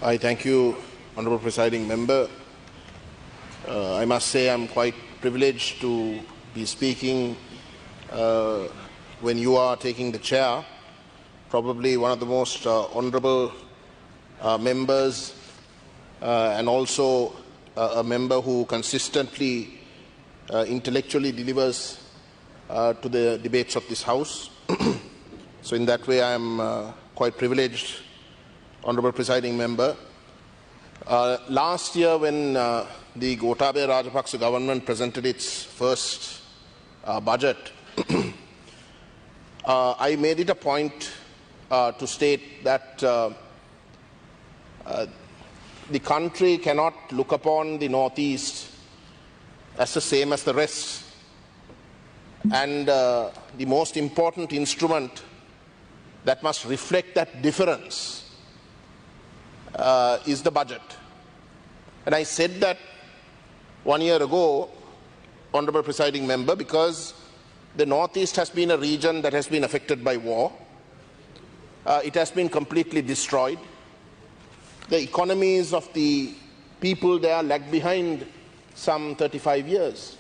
I thank you, Honourable Presiding Member. I must say I'm quite privileged to be speaking when you are taking the chair. Probably one of the most honourable members and also a member who consistently intellectually delivers to the debates of this House. So in that way I am quite privileged, Honourable Presiding Member. Last year when the Gotabaya Rajapaksa government presented its first budget, I made it a point to state that the country cannot look upon the Northeast as the same as the rest. And the most important instrument that must reflect that difference is the budget. And I said that 1 year ago, Honourable Presiding Member, because the Northeast has been a region that has been affected by war. It has been completely destroyed. The economies of the people there lag behind some 35 years,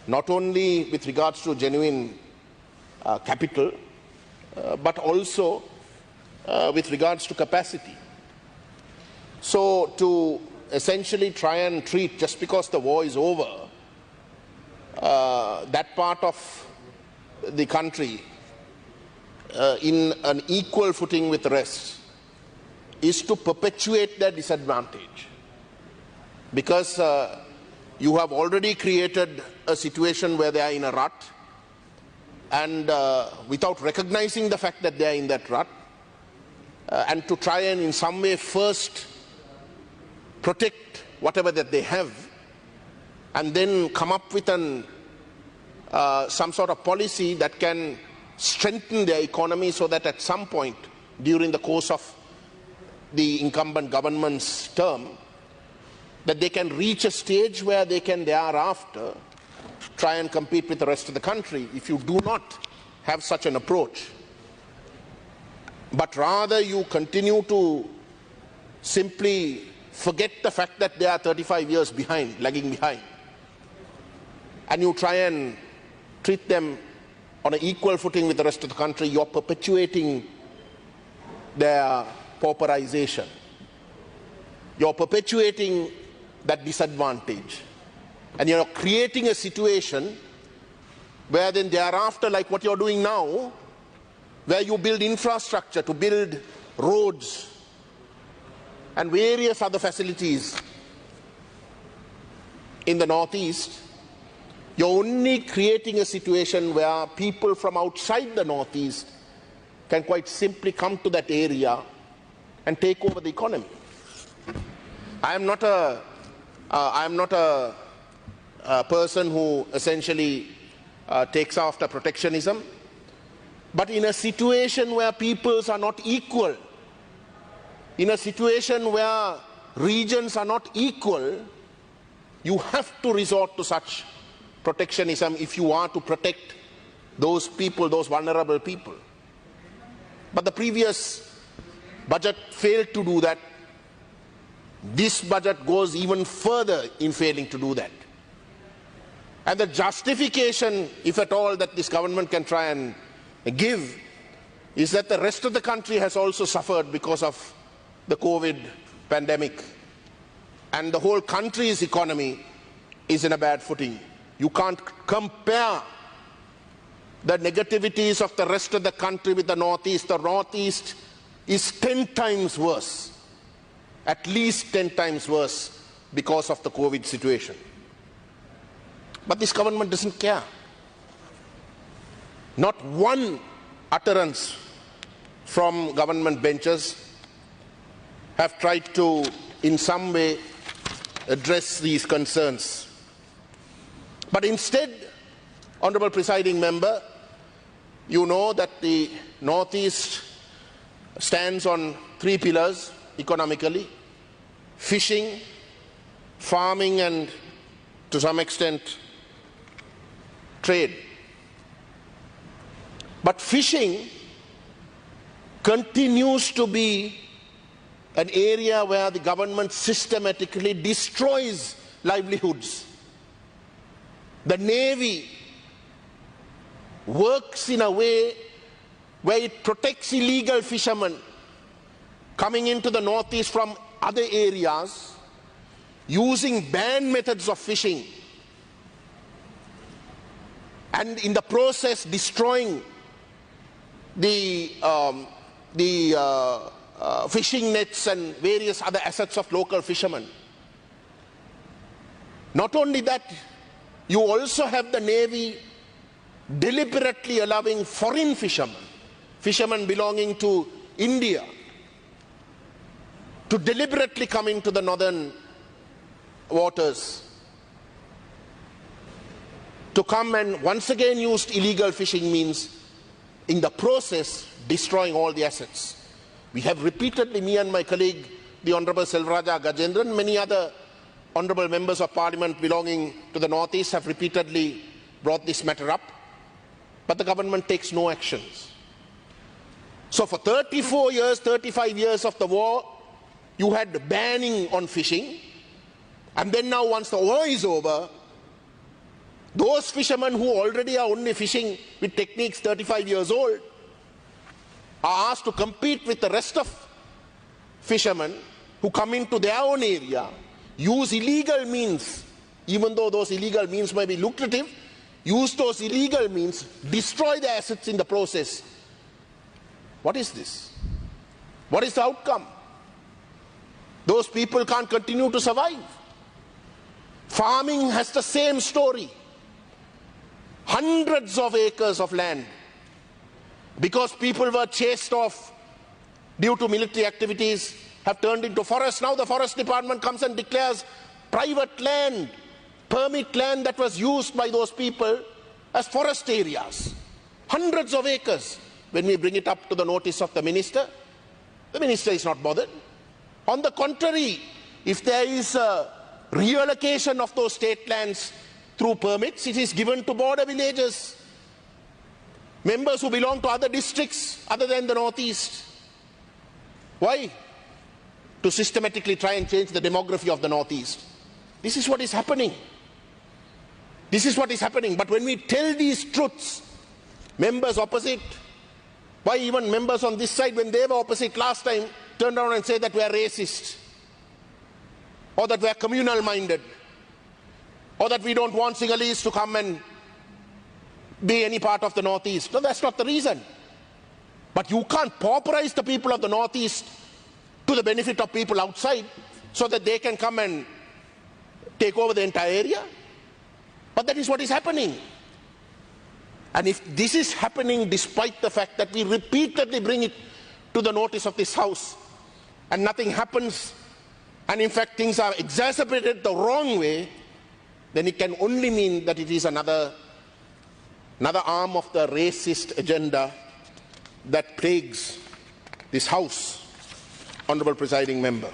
not only with regards to genuine capital, but also with regards to capacity. So to essentially try and treat, just because the war is over, that part of the country in an equal footing with the rest is to perpetuate their disadvantage. Because you have already created a situation where they are in a rut, and without recognizing the fact that they are in that rut, and to try and in some way first protect whatever that they have, and then come up with some sort of policy that can strengthen their economy so that at some point during the course of the incumbent government's term, that they can reach a stage where they can thereafter try and compete with the rest of the country. If you do not have such an approach, but rather you continue to simply forget the fact that they are 35 years behind, lagging behind, and you try and treat them on an equal footing with the rest of the country, you're perpetuating their pauperization. You're perpetuating that disadvantage. And you're creating a situation where then thereafter, like what you're doing now, where you build infrastructure to build roads and various other facilities in the Northeast, you're only creating a situation where people from outside the Northeast can quite simply come to that area and take over the economy. I am not a person who essentially takes after protectionism, but in a situation where peoples are not equal, in a situation where regions are not equal, you have to resort to such protectionism if you are to protect those people, those vulnerable people. But the previous budget failed to do that. This budget goes even further in failing to do that. And the justification, if at all, that this government can try and give is that the rest of the country has also suffered because of the COVID pandemic. And the whole country's economy is in a bad footing. You can't compare the negativities of the rest of the country with the Northeast. The Northeast is 10 times worse, at least 10 times worse because of the COVID situation. But this government doesn't care. Not one utterance from government benches have tried to in some way address these concerns. But instead, Honourable Presiding Member, you know that the Northeast stands on 3 pillars economically: fishing, farming, and to some extent trade. But fishing continues to be an area where the government systematically destroys livelihoods. The Navy works in a way where it protects illegal fishermen coming into the northeast from other areas using banned methods of fishing, and in the process destroying the fishing nets and various other assets of local fishermen. Not only that, you also have the Navy deliberately allowing foreign fishermen belonging to India, to deliberately come into the northern waters, to come and once again use illegal fishing means, in the process destroying all the assets. We have repeatedly, me and my colleague, the Honourable Selvaraja Gajendran, many other honourable members of parliament belonging to the northeast have repeatedly brought this matter up, but the government takes no actions. So for 34 years, 35 years of the war, you had banning on fishing, and then now once the war is over, those fishermen who already are only fishing with techniques 35 years old are asked to compete with the rest of fishermen who come into their own area, use illegal means, even though those illegal means may be lucrative, use those illegal means, destroy the assets in the process. What is this? What is the outcome? Those people can't continue to survive. Farming has the same story. Hundreds of acres of land, because people were chased off due to military activities, have turned into forests. Now the forest department comes and declares private land, permit land that was used by those people as forest areas. Hundreds of acres. When we bring it up to the notice of the minister is not bothered. On the contrary, if there is a reallocation of those state lands through permits, it is given to border villages, members who belong to other districts other than the northeast. Why? To systematically try and change the demography of the northeast. This is what is happening. This is what is happening. But when we tell these truths, members opposite, why even members on this side, when they were opposite last time, turned around and said that we are racist, or that we are communal minded, or that we don't want Sinhalese to come and be any part of the northeast. No, that's not the reason. But you can't pauperize the people of the northeast to the benefit of people outside so that they can come and take over the entire area. But that is what is happening. And if this is happening despite the fact that we repeatedly bring it to the notice of this House and nothing happens, and in fact things are exacerbated the wrong way, then it can only mean that it is another arm of the racist agenda that plagues this House, Honourable Presiding Member.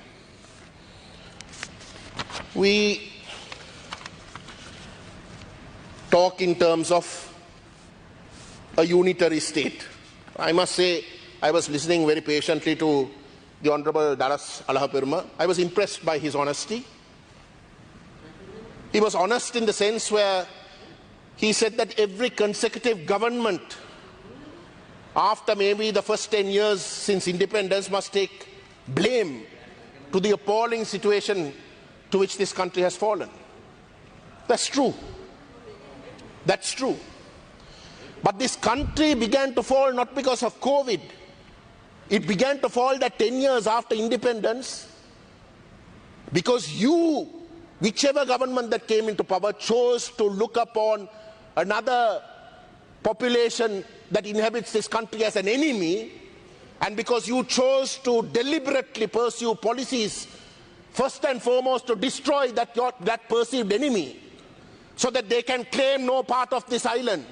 We talk in terms of a unitary state. I must say, I was listening very patiently to the Honourable Dallas Alahapirma. I was impressed by his honesty. He was honest in the sense where he said that every consecutive government after maybe the first 10 years since independence must take blame to the appalling situation to which this country has fallen. That's true. That's true. But this country began to fall not because of COVID. It began to fall that 10 years after independence because you, whichever government that came into power, chose to look upon another population that inhabits this country as an enemy, and because you chose to deliberately pursue policies first and foremost to destroy that perceived enemy so that they can claim no part of this island,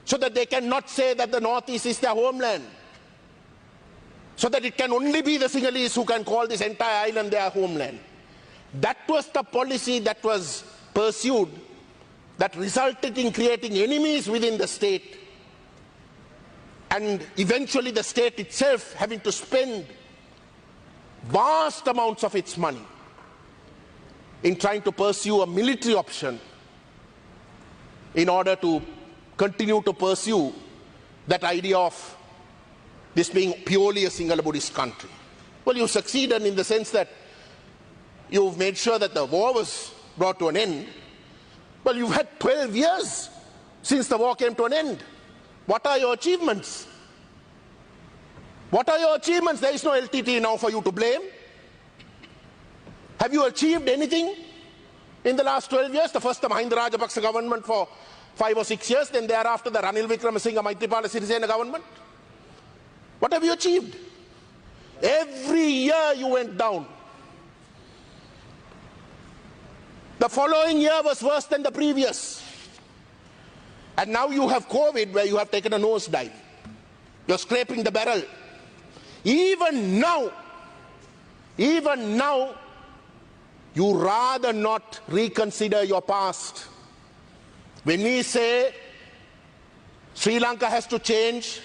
so that they cannot say that the Northeast is their homeland, so that it can only be the Sinhalese who can call this entire island their homeland. That was the policy that was pursued that resulted in creating enemies within the state, and eventually the state itself having to spend vast amounts of its money in trying to pursue a military option in order to continue to pursue that idea of this being purely a single Buddhist country. Well, you succeeded in the sense that you've made sure that the war was brought to an end. Well, you've had 12 years since the war came to an end. What are your achievements? What are your achievements? There is no LTT now for you to blame. Have you achieved anything in the last 12 years? The first, the Mahinda Rajapaksa government for 5 or 6 years, then thereafter the Ranil Wickremesinghe Maitripala Sirisena government. What have you achieved? Every year you went down. The following year was worse than the previous. And now you have COVID where you have taken a nosedive. You're scraping the barrel. Even now, you rather not reconsider your past. When we say Sri Lanka has to change,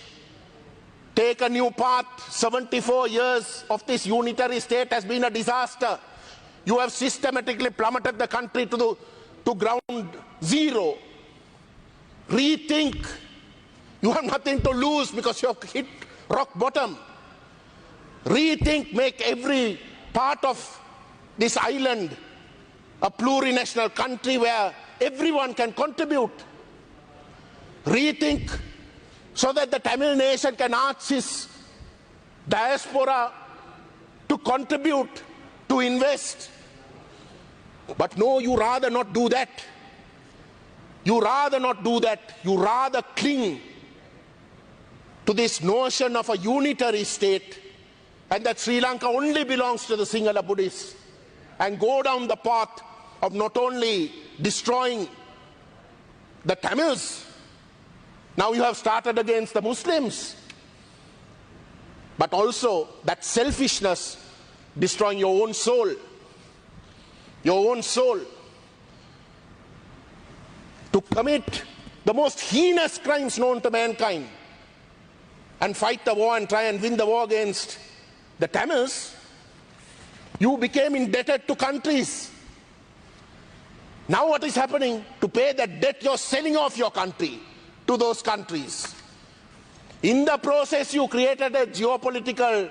take a new path, 74 years of this unitary state has been a disaster. You have systematically plummeted the country to ground zero. Rethink. You have nothing to lose because you have hit rock bottom. Rethink, make every part of this island a plurinational country where everyone can contribute. Rethink so that the Tamil nation can ask its diaspora to contribute, to invest. But no, you rather not do that. You rather not do that. You rather cling to this notion of a unitary state and that Sri Lanka only belongs to the Sinhala Buddhists, and go down the path of not only destroying the Tamils, now you have started against the Muslims, but also that selfishness, destroying your own soul. Your own soul. To commit the most heinous crimes known to mankind and fight the war and try and win the war against the Tamils, you became indebted to countries. Now what is happening? To pay that debt, you're selling off your country to those countries. In the process, you created a geopolitical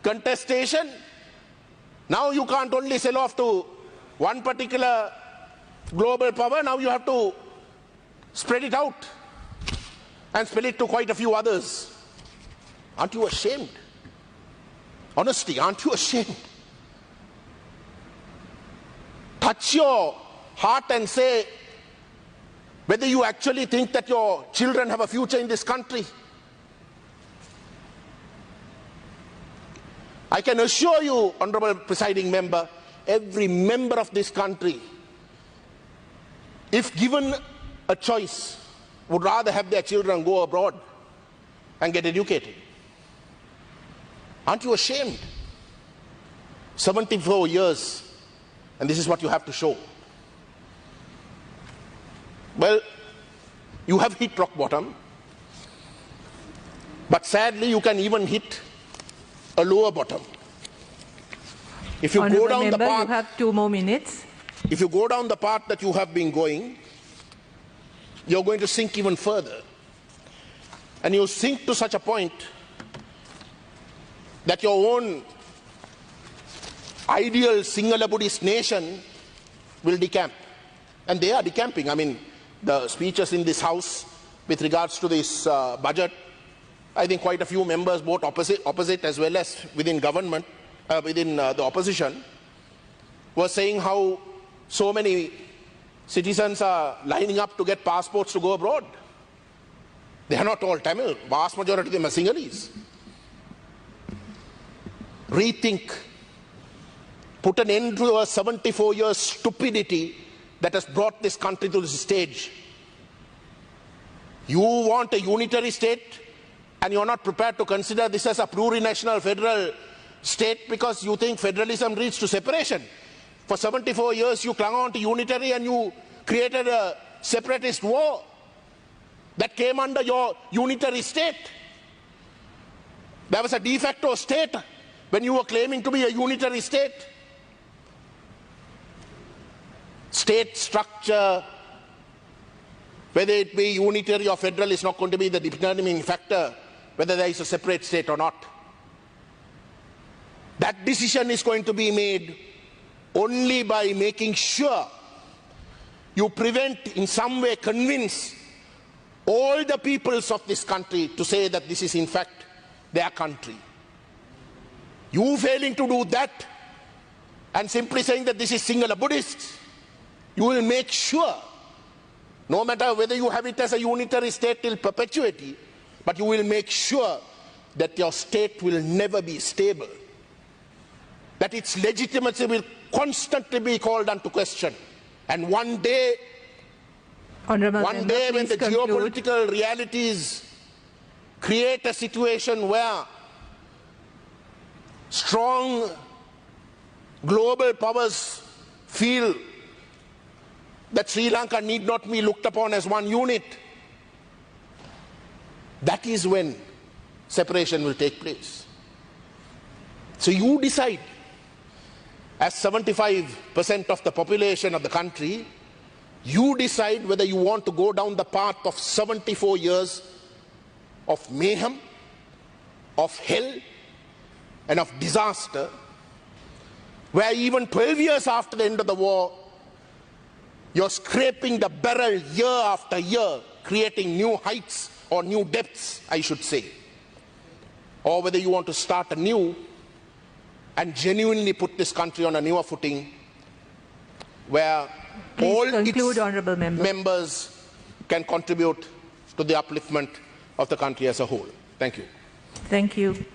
contestation. Now you can't only sell off to one particular global power, now you have to spread it out and spread it to quite a few others. Aren't you ashamed? Honestly, aren't you ashamed? Touch your heart and say whether you actually think that your children have a future in this country. I can assure you, Honorable Presiding Member, every member of this country, if given a choice, would rather have their children go abroad and get educated. Aren't you ashamed? 74 years, and this is what you have to show. Well, you have hit rock bottom, but sadly you can even hit a lower bottom. If you go down the path, you have 2 more minutes. If you go down the path that you have been going, you're going to sink even further. And you sink to such a point that your own ideal Sinhala Buddhist nation will decamp. And they are decamping. I mean, the speeches in this House with regards to this budget, I think quite a few members, both opposite as well as within government, within the opposition, were saying how so many citizens are lining up to get passports to go abroad. They are not all Tamil. Vast majority of them are Sinhalese. Rethink. Put an end to a 74-year stupidity that has brought this country to this stage. You want a unitary state and you're not prepared to consider this as a plurinational federal state because you think federalism leads to separation. For 74 years you clung on to unitary and you created a separatist war that came under your unitary state. There was a de facto state when you were claiming to be a unitary state. State structure, whether it be unitary or federal, is not going to be the determining factor whether there is a separate state or not. That decision is going to be made only by making sure you prevent, in some way convince all the peoples of this country to say that this is in fact their country. You failing to do that and simply saying that this is Sinhala Buddhist, you will make sure, no matter whether you have it as a unitary state till perpetuity, but you will make sure that your state will never be stable, that its legitimacy will constantly be called into question. And one day when the geopolitical realities create a situation where strong global powers feel that Sri Lanka need not be looked upon as one unit, that is when separation will take place. So you decide, as 75% of the population of the country, you decide whether you want to go down the path of 74 years of mayhem, of hell, and of disaster, where even 12 years after the end of the war, you're scraping the barrel year after year, creating new heights or new depths, I should say. Or whether you want to start anew and genuinely put this country on a newer footing where all its members can contribute to the upliftment of the country as a whole. Thank you. Thank you.